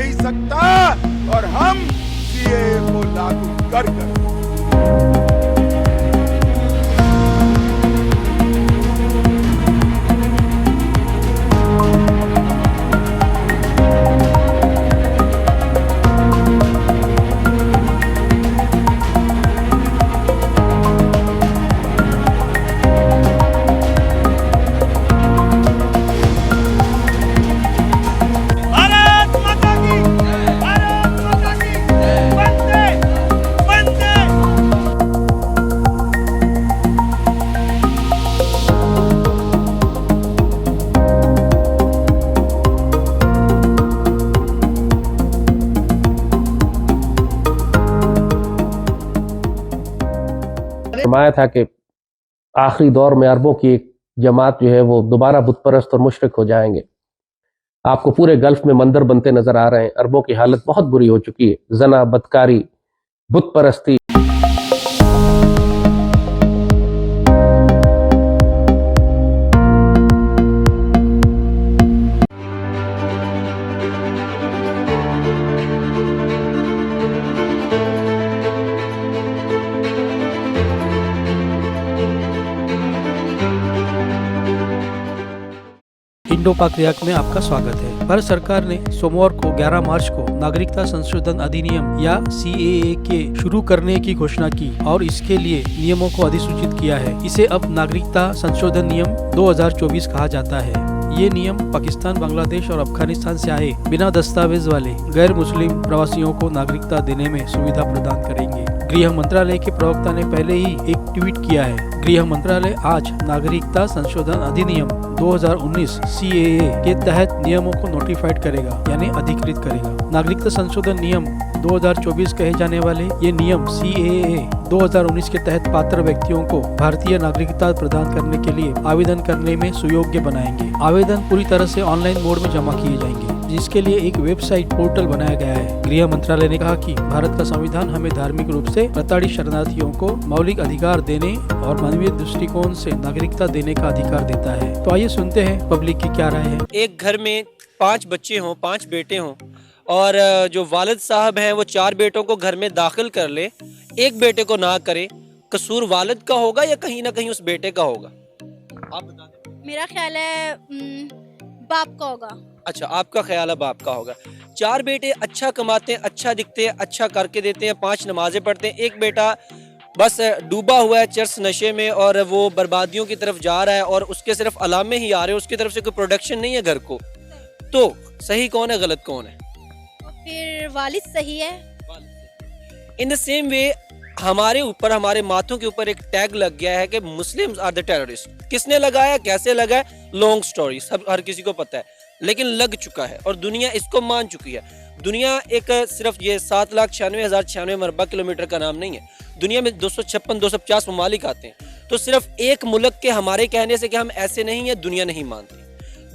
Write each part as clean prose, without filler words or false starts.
नहीं सकता और हम सीएए को लागू कर फरमाया था कि आखिरी दौर में अरबों की एक जमात जो है वो दोबारा बुत परस्त और मुशरिक हो जाएंगे। आपको पूरे गल्फ में मंदिर बनते नजर आ रहे हैं। अरबों की हालत बहुत बुरी हो चुकी है, जना, बदकारी, बुत परस्ती। इंडो पाक रिएक्ट में आपका स्वागत है। भारत सरकार ने सोमवार को 11 मार्च को नागरिकता संशोधन अधिनियम या सीएए के शुरू करने की घोषणा की और इसके लिए नियमों को अधिसूचित किया है। इसे अब नागरिकता संशोधन नियम 2024 कहा जाता है। ये नियम पाकिस्तान, बांग्लादेश और अफगानिस्तान से आए बिना दस्तावेज वाले गैर मुस्लिम प्रवासियों को नागरिकता देने में सुविधा प्रदान करेंगे। गृह मंत्रालय के प्रवक्ता ने पहले ही एक ट्वीट किया है। गृह मंत्रालय आज नागरिकता संशोधन अधिनियम 2019 सीएए के तहत नियमों को नोटिफाइड करेगा, यानी अधिकृत करेगा। नागरिकता संशोधन नियम 2024 कहे जाने वाले ये नियम सीएए 2019 के तहत पात्र व्यक्तियों को भारतीय नागरिकता प्रदान करने के लिए आवेदन करने में सुयोग्य बनाएंगे। आवेदन पूरी तरह से ऑनलाइन मोड में जमा किए जाएंगे, जिसके लिए एक वेबसाइट पोर्टल बनाया गया है। गृह मंत्रालय ने कहा कि भारत का संविधान हमें धार्मिक रूप से प्रताड़ित शरणार्थियों को मौलिक अधिकार देने और मानवीय दृष्टिकोण से नागरिकता देने का अधिकार देता है। तो आइए सुनते हैं पब्लिक की क्या राय है। एक घर में 5 बच्चे हों, 5 बेटे हों और जो वालिद साहब हैं वो 4 बेटों को घर में दाखिल कर ले, एक बेटे को ना करे, कसूर वालिद का होगा या कहीं ना कहीं उस बेटे का होगा? आप बता दें। मेरा ख्याल है बाप का होगा। अच्छा, आपका ख्याल है बाप का होगा। 4 बेटे अच्छा कमाते हैं, अच्छा दिखते हैं, अच्छा करके देते हैं, 5 नमाजें पढ़ते हैं। एक बेटा बस डूबा हुआ है चर्स नशे में और वो बर्बादियों की तरफ जा रहा है और उसके सिर्फ अलामे ही आ रहे हैं, उसकी तरफ से कोई प्रोडक्शन नहीं है घर को। तो सही कौन है, गलत कौन है? फिर वालिद सही है। इन द सेम वे हमारे ऊपर, हमारे माथों के ऊपर एक टैग लग गया है कि मुस्लिम्स आर द टेररिस्ट। किसने लगाया, कैसे लगा, लॉन्ग स्टोरी, सब हर किसी को पता है, लेकिन लग चुका है और दुनिया इसको मान चुकी है। दुनिया एक सिर्फ ये 7,96,096 मरबा किलोमीटर का नाम नहीं है। दुनिया में 256-250 ममालिक आते हैं। तो सिर्फ एक मुल्क के हमारे कहने से कि हम ऐसे नहीं है, दुनिया नहीं मानती।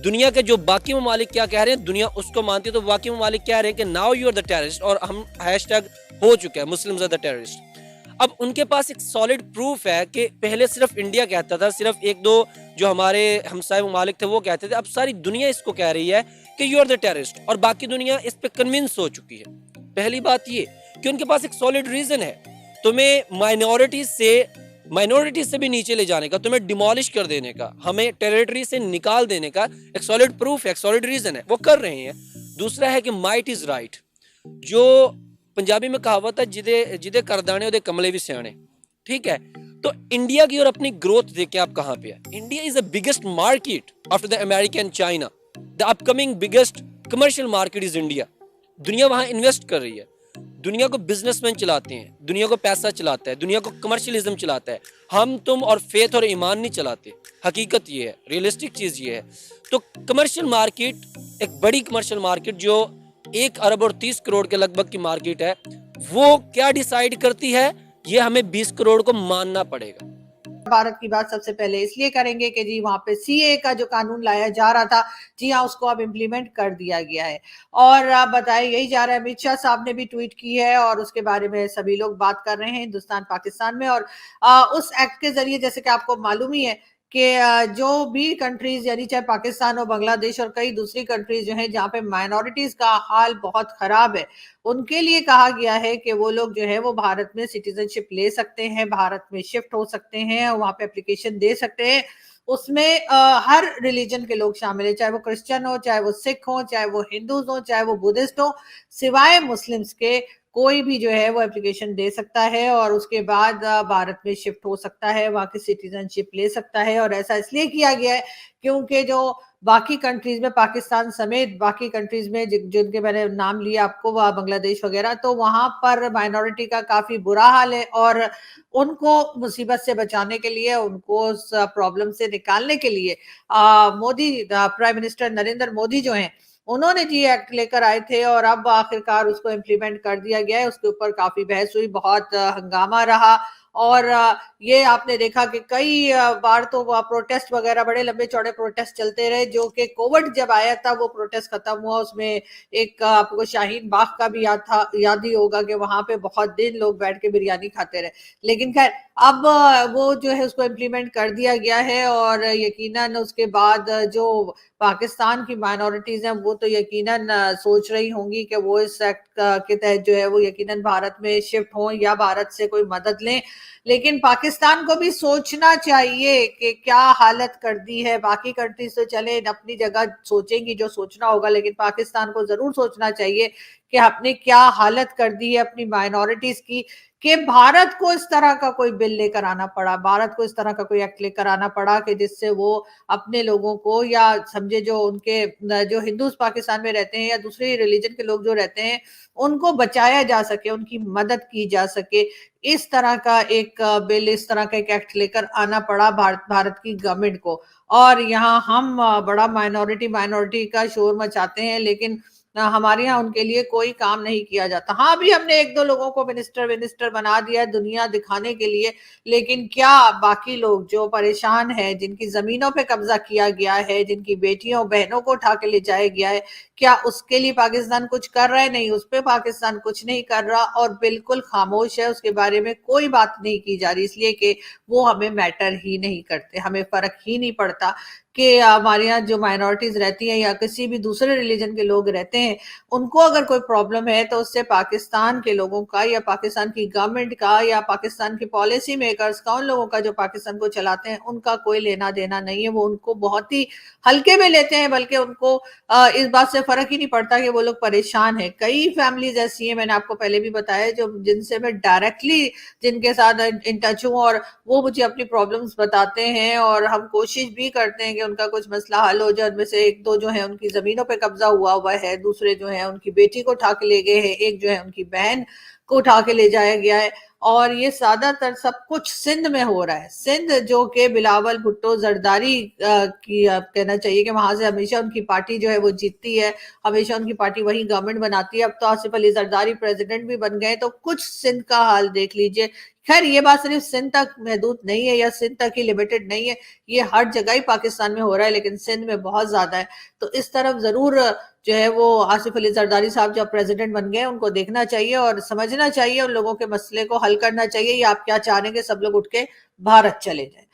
दुनिया के जो बाकी ममालिक क्या कह रहे हैं, दुनिया उसको मानती है। तो बाकी ममालिक कह रहे हैं कि now you are the terrorist, और हम हैशटैग हो चुका है मुस्लिम्स आर द टेररिस्ट। अब उनके पास एक सॉलिड प्रूफ है कि पहले सिर्फ इंडिया कहता था, सिर्फ 1-2 जो हमारे हमसाए ममालिक थे वो कहते थे, अब सारी दुनिया इसको कह रही है कि यू आर द टेररिस्ट, और बाकी दुनिया इस पे कन्विंस हो चुकी है। पहली बात ये कि उनके पास एक सॉलिड रीजन है तुम्हें माइनॉरिटी से भी नीचे ले जाने का, तुम्हें डिमोलिश कर देने का, हमें टेरिटरी से निकाल देने का एक सॉलिड प्रूफ है, एक सॉलिड रीजन है, वो कर रहे हैं। दूसरा है कि माइट इज राइट। जो पंजाबी में कहावत है, जिदे कर दाने उदे कमले भी सियाने, ठीक है। तो इंडिया की और अपनी ग्रोथ देख के आप कहां पे है। India is the biggest market after the America and China. The upcoming biggest commercial market is India. दुनिया वहां इन्वेस्ट कर रही है। दुनिया को बिजनेसमैन चलाते हैं, दुनिया को पैसा चलाता है, दुनिया को कमर्शियलिज्म चलाता है। हम तुम और फेथ और ईमान नहीं चलाते। हकीकत ये है, रियलिस्टिक चीज ये है। तो कमर्शियल मार्केट, एक बड़ी कमर्शियल मार्केट जो 1 अरब और 30 करोड़ के लगभग की मार्केट है, वो क्या डिसाइड करती है, ये हमें 20 करोड़ को मानना पड़ेगा। भारत की बात सबसे पहले इसलिए करेंगे कि जी वहां पे सीए का जो कानून लाया जा रहा था, जी हाँ, उसको अब इम्प्लीमेंट कर दिया गया है। और आप बताए यही जा रहा है, अमित शाह साहब ने भी ट्वीट की है और उसके बारे में सभी लोग बात कर रहे हैं हिंदुस्तान पाकिस्तान में। और उस एक्ट के जरिए, जैसे कि आपको मालूम ही है कि जो भी कंट्रीज यानी चाहे पाकिस्तान हो, बांग्लादेश और कई दूसरी कंट्रीज जो है जहाँ पे माइनॉरिटीज का हाल बहुत खराब है, उनके लिए कहा गया है कि वो लोग जो है वो भारत में सिटीजनशिप ले सकते हैं, भारत में शिफ्ट हो सकते हैं और वहाँ पे एप्लीकेशन दे सकते हैं। उसमें हर रिलीजन के लोग शामिल है, चाहे वो क्रिश्चियन हो, चाहे वो सिख हो, चाहे वो हिंदूज हो, चाहे वो बुद्धिस्ट हो, सिवाय मुस्लिम्स के कोई भी जो है वो एप्लीकेशन दे सकता है और उसके बाद भारत में शिफ्ट हो सकता है, वहाँ की सिटीजनशिप ले सकता है। और ऐसा इसलिए किया गया है क्योंकि जो बाकी कंट्रीज में, पाकिस्तान समेत बाकी कंट्रीज में जिनके मैंने नाम लिया आपको, वह बांग्लादेश वगैरह, तो वहां पर माइनॉरिटी का काफी बुरा हाल है और उनको मुसीबत से बचाने के लिए, उनको उस प्रॉब्लम से निकालने के लिए मोदी, प्राइम मिनिस्टर नरेंद्र मोदी जो हैं, उन्होंने जी एक्ट लेकर आए थे और अब आखिरकार उसको इम्प्लीमेंट कर दिया गया है। उसके ऊपर काफी बहस हुई, बहुत हंगामा रहा और ये आपने देखा कि कई बार तो वह प्रोटेस्ट वगैरह, बड़े लंबे चौड़े प्रोटेस्ट चलते रहे, जो कि कोविड जब आया था वो प्रोटेस्ट खत्म हुआ। उसमें एक आपको शाहीन बाग का भी याद ही होगा कि वहां पे बहुत दिन लोग बैठ के बिरयानी खाते रहे। लेकिन खैर अब वो जो है उसको इम्प्लीमेंट कर दिया गया है और यकीनन उसके बाद जो पाकिस्तान की माइनॉरिटीज हैं वो तो यकीनन सोच रही होंगी कि वो इस एक्ट के तहत जो है वो यकीनन भारत में शिफ्ट हों या भारत से कोई मदद लें। लेकिन पाकिस्तान को भी सोचना चाहिए कि क्या हालत कर दी है। बाकी कंट्रीज तो चले अपनी जगह सोचेंगी जो सोचना होगा, लेकिन पाकिस्तान को जरूर सोचना चाहिए कि आपने क्या हालत कर दी है अपनी माइनॉरिटीज की, कि भारत को इस तरह का कोई बिल लेकर आना पड़ा, भारत को इस तरह का कोई एक्ट लेकर आना पड़ा कि जिससे वो अपने लोगों को, या समझे जो उनके जो हिंदूज पाकिस्तान में रहते हैं या दूसरे रिलीजन के लोग जो रहते हैं, उनको बचाया जा सके, उनकी मदद की जा सके। इस तरह का एक बिल, इस तरह का एक एक्ट लेकर आना पड़ा भारत की गवर्नमेंट को। और यहाँ हम बड़ा माइनॉरिटी माइनॉरिटी का शोर मचाते हैं, लेकिन हमारे यहाँ उनके लिए कोई काम नहीं किया जाता। हाँ, अभी हमने एक दो लोगों को मिनिस्टर बना दिया है दुनिया दिखाने के लिए, लेकिन क्या बाकी लोग जो परेशान हैं, जिनकी जमीनों पे कब्जा किया गया है, जिनकी बेटियों बहनों को उठा के ले जाया गया है, क्या उसके लिए पाकिस्तान कुछ कर रहा है? नहीं, उस पर पाकिस्तान कुछ नहीं कर रहा और बिल्कुल खामोश है, उसके बारे में कोई बात नहीं की जा रही, इसलिए कि वो हमें मैटर ही नहीं करते, हमें फर्क ही नहीं पड़ता कि हमारे यहाँ जो माइनॉरिटीज रहती हैं या किसी भी दूसरे रिलीजन के लोग रहते हैं, उनको अगर कोई प्रॉब्लम है तो उससे पाकिस्तान के लोगों का या पाकिस्तान की गवर्नमेंट का या पाकिस्तान की पॉलिसी मेकर्स का, उन लोगों का जो पाकिस्तान को चलाते हैं, उनका कोई लेना देना नहीं है। वो उनको बहुत ही हल्के में लेते हैं, बल्कि उनको इस बात से फर्क ही नहीं पड़ता कि वो लोग परेशान है। कई फैमिलीज ऐसी हैं, मैंने आपको पहले भी बताया, जो जिनसे मैं डायरेक्टली जिनके साथ इन टच हूँ और वो मुझे अपनी प्रॉब्लम्स बताते हैं और हम कोशिश भी करते हैं कि उनका कुछ मसला हल हो जाए। उनमें से एक दो जो है उनकी जमीनों पे कब्जा हुआ है, दूसरे जो है उनकी बेटी को उठा के ले गए हैं, एक जो है उनकी बहन को उठा के ले जाया गया है। और ये ज्यादातर सब कुछ सिंध में हो रहा है। सिंध जो कि बिलावल भुट्टो जरदारी की कहना चाहिए कि वहां से हमेशा उनकी पार्टी जो है वो जीतती है, हमेशा उनकी पार्टी वही गवर्नमेंट बनाती है। अब तो आसिफ अली जरदारी प्रेसिडेंट भी बन गए, तो कुछ सिंध का हाल देख लीजिए। खैर, ये बात सिर्फ सिंध तक महदूद नहीं है या सिंध तक ही लिमिटेड नहीं है, ये हर जगह ही पाकिस्तान में हो रहा है, लेकिन सिंध में बहुत ज्यादा है। तो इस तरफ जरूर जो है वो आसिफ अली जरदारी साहब जब प्रेसिडेंट बन गए, उनको देखना चाहिए और समझना चाहिए, उन लोगों के मसले को हल करना चाहिए। या आप क्या चाह रहे हैं कि सब लोग उठ के भारत चले जाए?